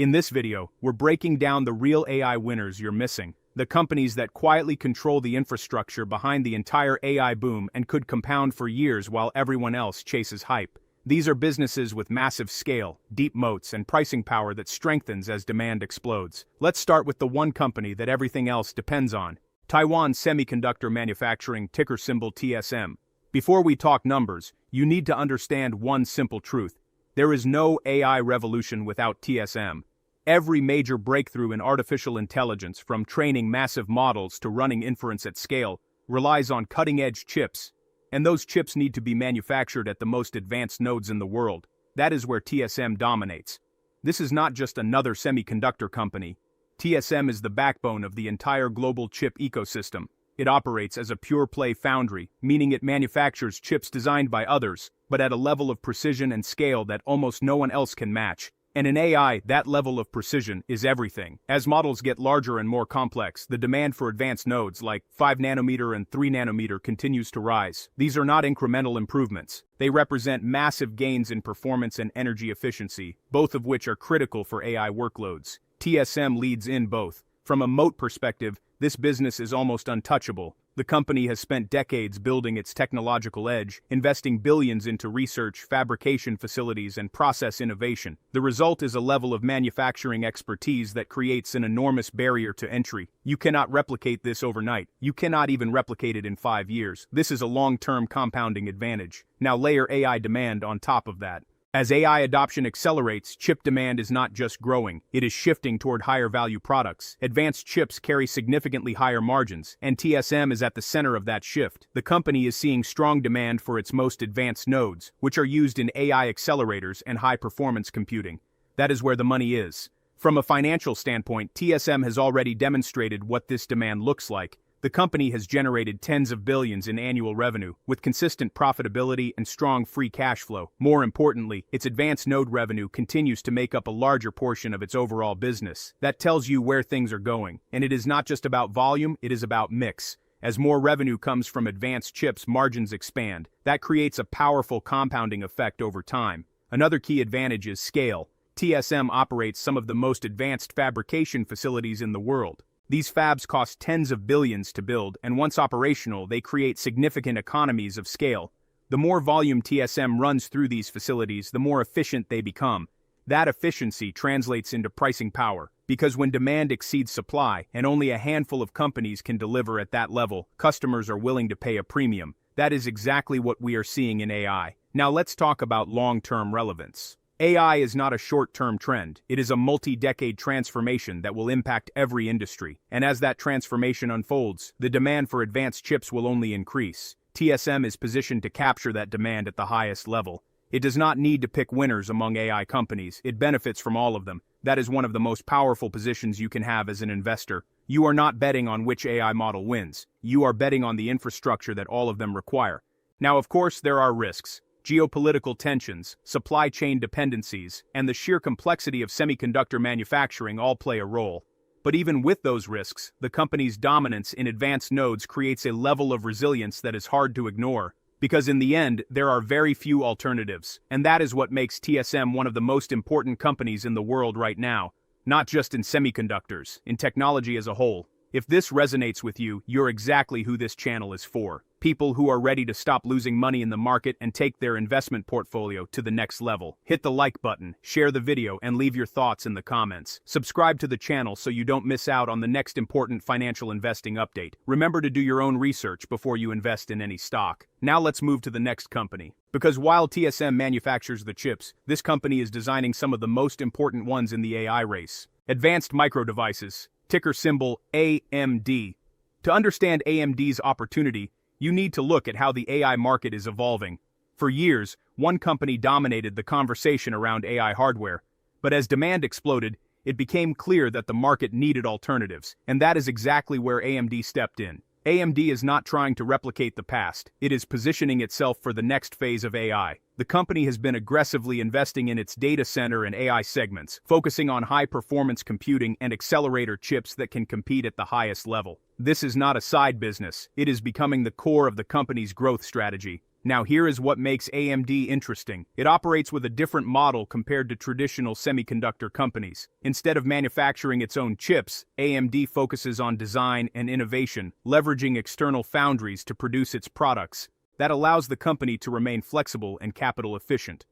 In this video, we're breaking down the real AI winners you're missing, the companies that quietly control the infrastructure behind the entire AI boom and could compound for years while everyone else chases hype. These are businesses with massive scale, deep moats, and pricing power that strengthens as demand explodes. Let's start with the one company that everything else depends on: Taiwan Semiconductor Manufacturing, ticker symbol TSM. Before we talk numbers, you need to understand one simple truth. There is no AI revolution without TSM. Every major breakthrough in artificial intelligence, from training massive models to running inference at scale, relies on cutting-edge chips. And those chips need to be manufactured at the most advanced nodes in the world. That is where TSM dominates. This is not just another semiconductor company. TSM is the backbone of the entire global chip ecosystem. It operates as a pure-play foundry, meaning it manufactures chips designed by others, but at a level of precision and scale that almost no one else can match. And in AI, that level of precision is everything. As models get larger and more complex, the demand for advanced nodes like 5 nanometer and 3 nanometer continues to rise. These are not incremental improvements. They represent massive gains in performance and energy efficiency, both of which are critical for AI workloads. TSM leads in both. From a moat perspective, this business is almost untouchable. The company has spent decades building its technological edge, investing billions into research, fabrication facilities, and process innovation. The result is a level of manufacturing expertise that creates an enormous barrier to entry. You cannot replicate this overnight. You cannot even replicate it in 5 years. This is a long-term compounding advantage. Now layer AI demand on top of that. As AI adoption accelerates, chip demand is not just growing, it is shifting toward higher value products. Advanced chips carry significantly higher margins, and TSM is at the center of that shift. The company is seeing strong demand for its most advanced nodes, which are used in AI accelerators and high-performance computing. That is where the money is. From a financial standpoint, TSM has already demonstrated what this demand looks like. The company has generated tens of billions in annual revenue, with consistent profitability and strong free cash flow. More importantly, its advanced node revenue continues to make up a larger portion of its overall business. That tells you where things are going. And it is not just about volume, it is about mix. As more revenue comes from advanced chips, margins expand. That creates a powerful compounding effect over time. Another key advantage is scale. TSM operates some of the most advanced fabrication facilities in the world. These fabs cost tens of billions to build, and once operational, they create significant economies of scale. The more volume TSM runs through these facilities, the more efficient they become. That efficiency translates into pricing power, because when demand exceeds supply, and only a handful of companies can deliver at that level, customers are willing to pay a premium. That is exactly what we are seeing in AI. Now let's talk about long-term relevance. AI is not a short-term trend, it is a multi-decade transformation that will impact every industry. And as that transformation unfolds, the demand for advanced chips will only increase. TSM is positioned to capture that demand at the highest level. It does not need to pick winners among AI companies, it benefits from all of them. That is one of the most powerful positions you can have as an investor. You are not betting on which AI model wins. You are betting on the infrastructure that all of them require. Now, of course, there are risks. Geopolitical tensions, supply chain dependencies, and the sheer complexity of semiconductor manufacturing all play a role. But even with those risks, the company's dominance in advanced nodes creates a level of resilience that is hard to ignore. Because in the end, there are very few alternatives, and that is what makes TSM one of the most important companies in the world right now. Not just in semiconductors, in technology as a whole. If this resonates with you, you're exactly who this channel is for. People who are ready to stop losing money in the market and take their investment portfolio to the next level. Hit the like button, share the video, and leave your thoughts in the comments. Subscribe to the channel so you don't miss out on the next important financial investing update. Remember to do your own research before you invest in any stock. Now let's move to the next company. Because while TSM manufactures the chips, this company is designing some of the most important ones in the AI race. Advanced Micro Devices, ticker symbol AMD. To understand AMD's opportunity, you need to look at how the AI market is evolving. For years, one company dominated the conversation around AI hardware, but as demand exploded, it became clear that the market needed alternatives, and that is exactly where AMD stepped in. AMD is not trying to replicate the past, it is positioning itself for the next phase of AI. The company has been aggressively investing in its data center and AI segments, focusing on high-performance computing and accelerator chips that can compete at the highest level. This is not a side business, it is becoming the core of the company's growth strategy. Now here is what makes AMD interesting. It operates with a different model compared to traditional semiconductor companies. Instead of manufacturing its own chips, AMD focuses on design and innovation, leveraging external foundries to produce its products. That allows the company to remain flexible and capital efficient.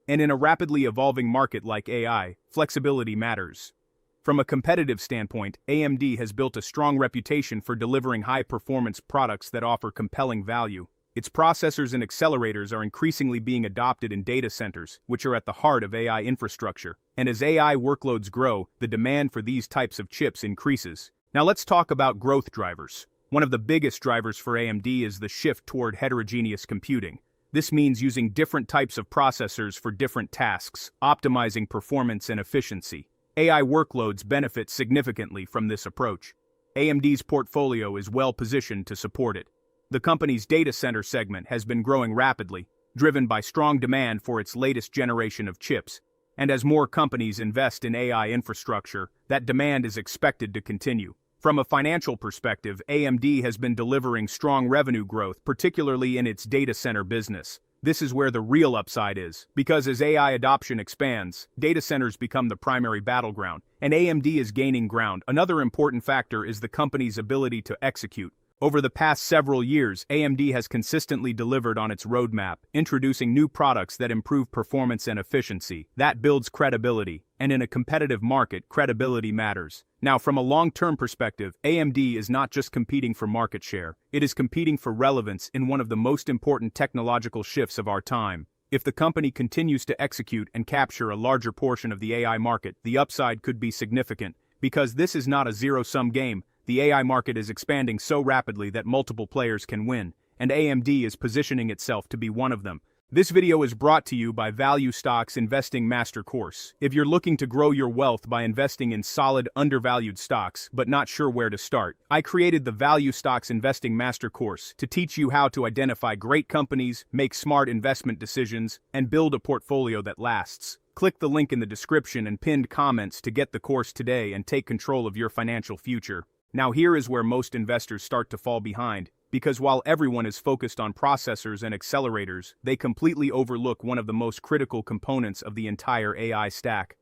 And in a rapidly evolving market like AI, flexibility matters. From a competitive standpoint, AMD has built a strong reputation for delivering high-performance products that offer compelling value. Its processors and accelerators are increasingly being adopted in data centers, which are at the heart of AI infrastructure. And as AI workloads grow, the demand for these types of chips increases. Now let's talk about growth drivers. One of the biggest drivers for AMD is the shift toward heterogeneous computing. This means using different types of processors for different tasks, optimizing performance and efficiency. AI workloads benefit significantly from this approach. AMD's portfolio is well positioned to support it. The company's data center segment has been growing rapidly, driven by strong demand for its latest generation of chips. And as more companies invest in AI infrastructure, that demand is expected to continue. From a financial perspective, AMD has been delivering strong revenue growth, particularly in its data center business. This is where the real upside is, because as AI adoption expands, data centers become the primary battleground, and AMD is gaining ground. Another important factor is the company's ability to execute. Over the past several years, AMD has consistently delivered on its roadmap, introducing new products that improve performance and efficiency. That builds credibility, and in a competitive market, credibility matters. Now, from a long-term perspective, AMD is not just competing for market share, it is competing for relevance in one of the most important technological shifts of our time. If the company continues to execute and capture a larger portion of the AI market, the upside could be significant, because this is not a zero-sum game. The AI market is expanding so rapidly that multiple players can win, and AMD is positioning itself to be one of them. This video is brought to you by Value Stocks Investing Master Course. If you're looking to grow your wealth by investing in solid, undervalued stocks, but not sure where to start, I created the Value Stocks Investing Master Course to teach you how to identify great companies, make smart investment decisions, and build a portfolio that lasts. Click the link in the description and pinned comments to get the course today and take control of your financial future. Now here is where most investors start to fall behind, because while everyone is focused on processors and accelerators, they completely overlook one of the most critical components of the entire AI stack: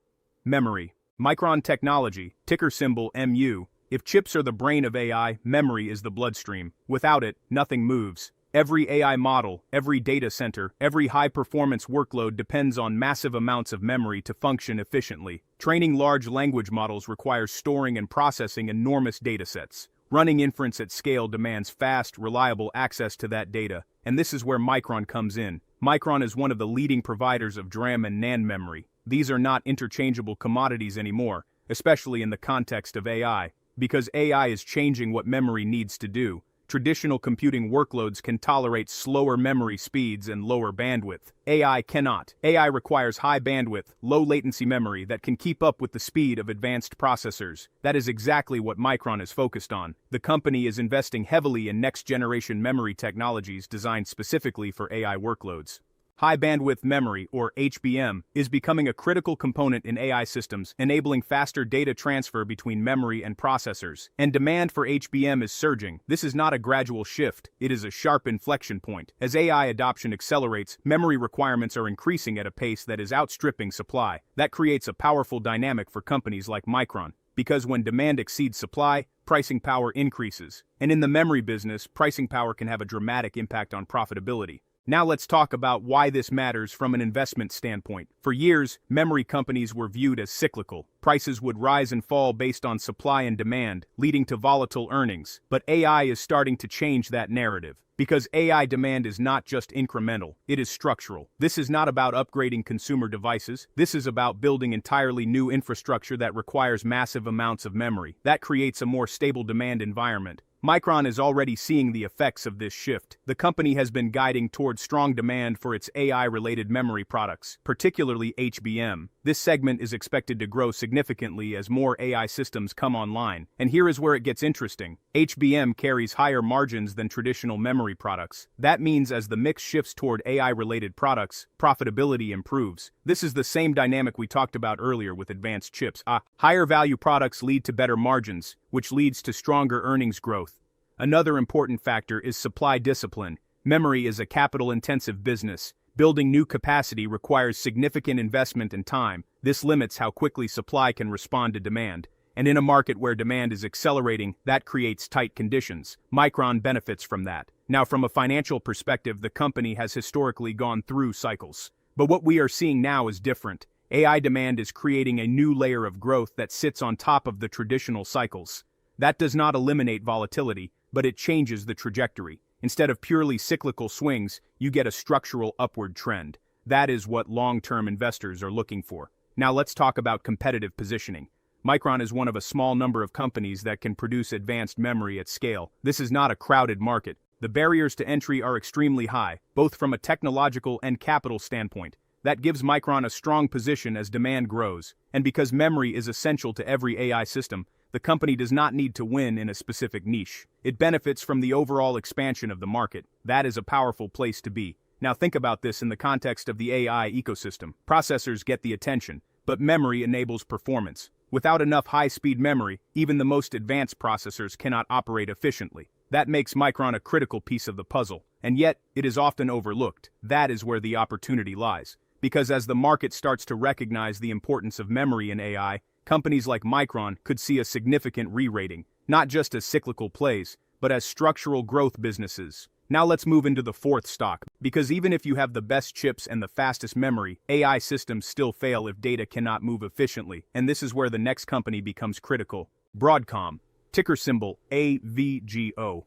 memory. Micron Technology, ticker symbol MU. If chips are the brain of AI, memory is the bloodstream. Without it, nothing moves. Every AI model, every data center, every high-performance workload depends on massive amounts of memory to function efficiently. Training large language models requires storing and processing enormous datasets. Running inference at scale demands fast, reliable access to that data, and this is where Micron comes in. Micron is one of the leading providers of DRAM and NAND memory. These are not interchangeable commodities anymore, especially in the context of AI, because AI is changing what memory needs to do. Traditional computing workloads can tolerate slower memory speeds and lower bandwidth. AI cannot. AI requires high bandwidth, low latency memory that can keep up with the speed of advanced processors. That is exactly what Micron is focused on. The company is investing heavily in next-generation memory technologies designed specifically for AI workloads. High bandwidth memory, or HBM, is becoming a critical component in AI systems, enabling faster data transfer between memory and processors. And demand for HBM is surging. This is not a gradual shift, it is a sharp inflection point. As AI adoption accelerates, memory requirements are increasing at a pace that is outstripping supply. That creates a powerful dynamic for companies like Micron, because when demand exceeds supply, pricing power increases. And in the memory business, pricing power can have a dramatic impact on profitability. Now let's talk about why this matters from an investment standpoint. For years, memory companies were viewed as cyclical. Prices would rise and fall based on supply and demand, leading to volatile earnings. But AI is starting to change that narrative. Because AI demand is not just incremental, it is structural. This is not about upgrading consumer devices. This is about building entirely new infrastructure that requires massive amounts of memory. That creates a more stable demand environment. Micron is already seeing the effects of this shift. The company has been guiding towards strong demand for its AI-related memory products, particularly HBM. This segment is expected to grow significantly as more AI systems come online. And here is where it gets interesting. HBM carries higher margins than traditional memory products. That means as the mix shifts toward AI-related products, profitability improves. This is the same dynamic we talked about earlier with advanced chips. Higher value products lead to better margins, which leads to stronger earnings growth. Another important factor is supply discipline. Memory is a capital-intensive business. Building new capacity requires significant investment and time. This limits how quickly supply can respond to demand. And in a market where demand is accelerating, that creates tight conditions. Micron benefits from that. Now, from a financial perspective, the company has historically gone through cycles. But what we are seeing now is different. AI demand is creating a new layer of growth that sits on top of the traditional cycles. That does not eliminate volatility, but it changes the trajectory. Instead of purely cyclical swings, you get a structural upward trend. That is what long-term investors are looking for. Now let's talk about competitive positioning. Micron is one of a small number of companies that can produce advanced memory at scale. This is not a crowded market. The barriers to entry are extremely high, both from a technological and capital standpoint. That gives Micron a strong position as demand grows. And because memory is essential to every AI system, the company does not need to win in a specific niche. It benefits from the overall expansion of the market. That is a powerful place to be. Now think about this in the context of the AI ecosystem. Processors get the attention, but memory enables performance. Without enough high-speed memory, even the most advanced processors cannot operate efficiently. That makes Micron a critical piece of the puzzle, and yet it is often overlooked. That is where the opportunity lies. Because as the market starts to recognize the importance of memory in AI, companies like Micron could see a significant re-rating, not just as cyclical plays, but as structural growth businesses. Now let's move into the fourth stock, because even if you have the best chips and the fastest memory, AI systems still fail if data cannot move efficiently, and this is where the next company becomes critical. Broadcom, ticker symbol AVGO.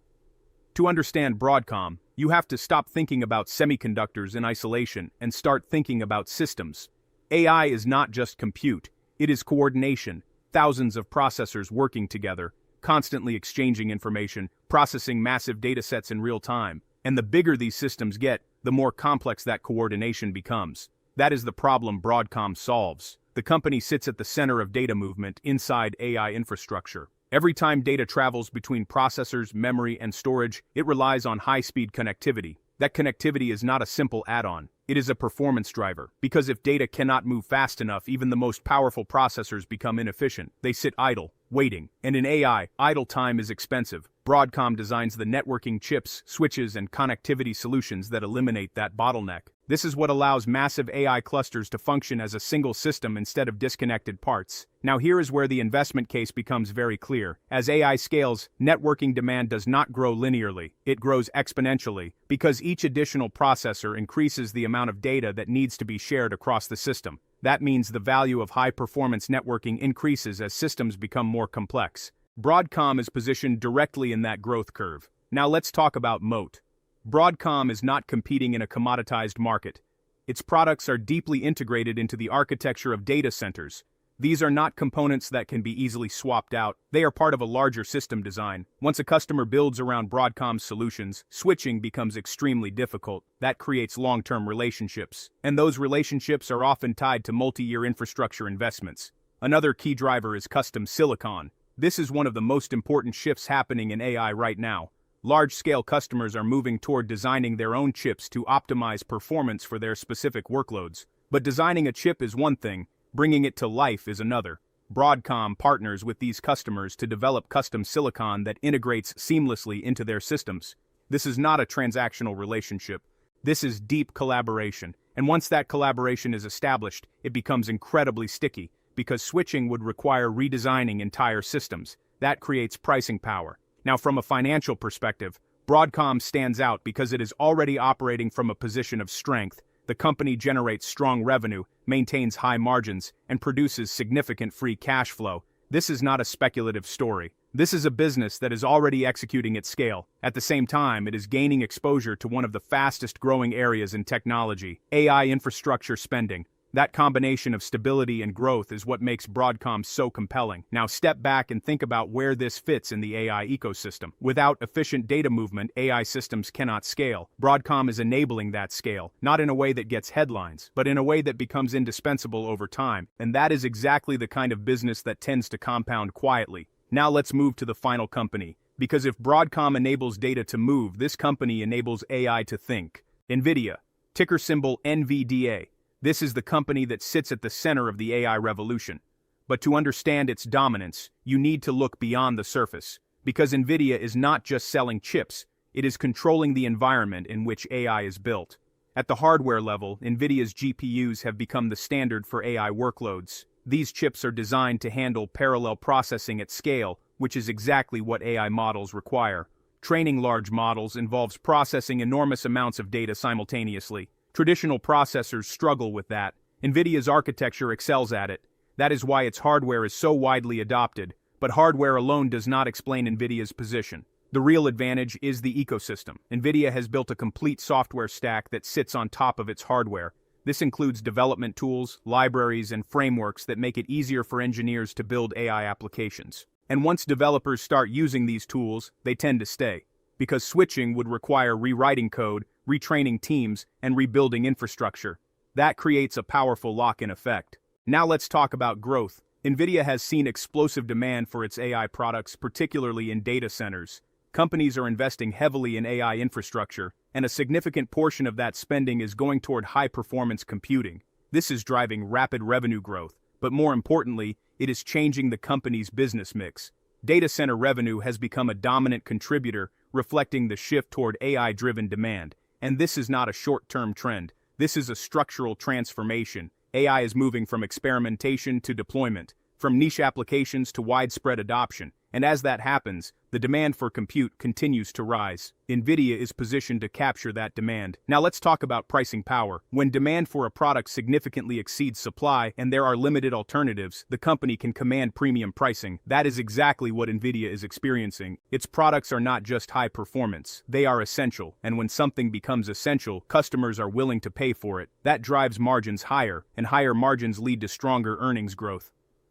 To understand Broadcom, you have to stop thinking about semiconductors in isolation and start thinking about systems. AI is not just compute. It is coordination, thousands of processors working together, constantly exchanging information, processing massive datasets in real time. And the bigger these systems get, the more complex that coordination becomes. That is the problem Broadcom solves. The company sits at the center of data movement inside AI infrastructure. Every time data travels between processors, memory, and storage, it relies on high-speed connectivity. That connectivity is not a simple add-on. It is a performance driver, because if data cannot move fast enough, even the most powerful processors become inefficient. They sit idle, waiting. And in AI, idle time is expensive. Broadcom designs the networking chips, switches, and connectivity solutions that eliminate that bottleneck. This is what allows massive AI clusters to function as a single system instead of disconnected parts. Now here is where the investment case becomes very clear. As AI scales, networking demand does not grow linearly. It grows exponentially, because each additional processor increases the amount of data that needs to be shared across the system. That means the value of high-performance networking increases as systems become more complex. Broadcom is positioned directly in that growth curve. Now let's talk about moat. Broadcom is not competing in a commoditized market. Its products are deeply integrated into the architecture of data centers. These are not components that can be easily swapped out. They are part of a larger system design. Once a customer builds around Broadcom's solutions, switching becomes extremely difficult. That creates long-term relationships. And those relationships are often tied to multi-year infrastructure investments. Another key driver is custom silicon. This is one of the most important shifts happening in AI right now. Large-scale customers are moving toward designing their own chips to optimize performance for their specific workloads. But designing a chip is one thing, bringing it to life is another. Broadcom partners with these customers to develop custom silicon that integrates seamlessly into their systems. This is not a transactional relationship. This is deep collaboration. And once that collaboration is established, it becomes incredibly sticky, because switching would require redesigning entire systems. That creates pricing power. Now, from a financial perspective, Broadcom stands out because it is already operating from a position of strength. The company generates strong revenue, maintains high margins, and produces significant free cash flow. This is not a speculative story. This is a business that is already executing at scale. At the same time, it is gaining exposure to one of the fastest growing areas in technology, AI infrastructure spending. That combination of stability and growth is what makes Broadcom so compelling. Now step back and think about where this fits in the AI ecosystem. Without efficient data movement, AI systems cannot scale. Broadcom is enabling that scale, not in a way that gets headlines, but in a way that becomes indispensable over time. And that is exactly the kind of business that tends to compound quietly. Now let's move to the final company. Because if Broadcom enables data to move, this company enables AI to think. NVIDIA, ticker symbol NVDA. This is the company that sits at the center of the AI revolution. But to understand its dominance, you need to look beyond the surface. Because NVIDIA is not just selling chips, It is controlling the environment in which AI is built. At the hardware level, NVIDIA's GPUs have become the standard for AI workloads. These chips are designed to handle parallel processing at scale, which is exactly what AI models require. Training large models involves processing enormous amounts of data simultaneously. Traditional processors struggle with that. NVIDIA's architecture excels at it. That is why its hardware is so widely adopted, but hardware alone does not explain NVIDIA's position. The real advantage is the ecosystem. NVIDIA has built a complete software stack that sits on top of its hardware. This includes development tools, libraries, and frameworks that make it easier for engineers to build AI applications. And once developers start using these tools, they tend to stay. Because switching would require rewriting code, retraining teams, and rebuilding infrastructure. That creates a powerful lock-in effect. Now let's talk about growth. NVIDIA has seen explosive demand for its AI products, particularly in data centers. Companies are investing heavily in AI infrastructure, and a significant portion of that spending is going toward high-performance computing. This is driving rapid revenue growth, but more importantly, it is changing the company's business mix. Data center revenue has become a dominant contributor, reflecting the shift toward AI-driven demand. And this is not a short-term trend. This is a structural transformation. AI is moving from experimentation to deployment, from niche applications to widespread adoption. And as that happens, the demand for compute continues to rise. NVIDIA is positioned to capture that demand. Now let's talk about pricing power. When demand for a product significantly exceeds supply and there are limited alternatives, the company can command premium pricing. That is exactly what NVIDIA is experiencing. Its products are not just high performance, they are essential. And when something becomes essential, customers are willing to pay for it. That drives margins higher, and higher margins lead to stronger earnings growth.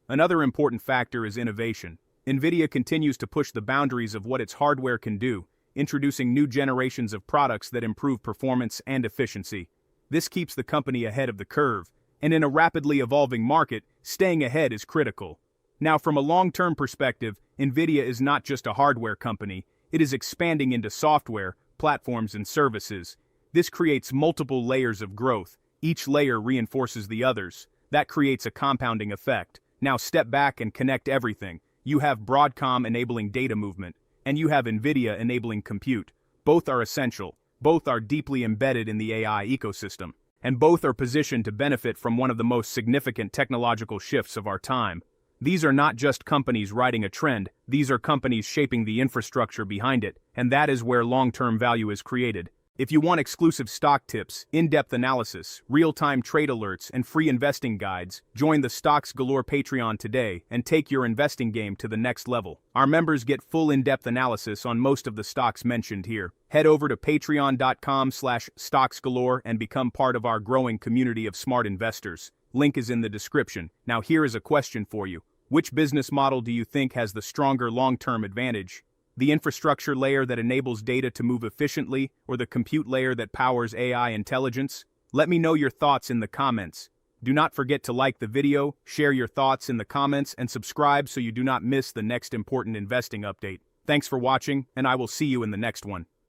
Another important factor is innovation. NVIDIA continues to push the boundaries of what its hardware can do, introducing new generations of products that improve performance and efficiency. This keeps the company ahead of the curve, and in a rapidly evolving market, staying ahead is critical. Now, from a long-term perspective, NVIDIA is not just a hardware company, it is expanding into software, platforms, and services. This creates multiple layers of growth. Each layer reinforces the others. That creates a compounding effect. Now step back and connect everything. You have Broadcom enabling data movement, and you have NVIDIA enabling compute. Both are essential, both are deeply embedded in the AI ecosystem, and both are positioned to benefit from one of the most significant technological shifts of our time. These are not just companies riding a trend, these are companies shaping the infrastructure behind it, and that is where long-term value is created. If you want exclusive stock tips, in-depth analysis, real-time trade alerts, and free investing guides, join the Stocks Galore Patreon today and take your investing game to the next level. Our members get full in-depth analysis on most of the stocks mentioned here. Head over to patreon.com/stocksgalore and become part of our growing community of smart investors. Link is in the description. Now here is a question for you. Which business model do you think has the stronger long-term advantage? The infrastructure layer that enables data to move efficiently, or the compute layer that powers AI intelligence? Let me know your thoughts in the comments. Do not forget to like the video, share your thoughts in the comments, and subscribe so you do not miss the next important investing update. Thanks for watching, and I will see you in the next one.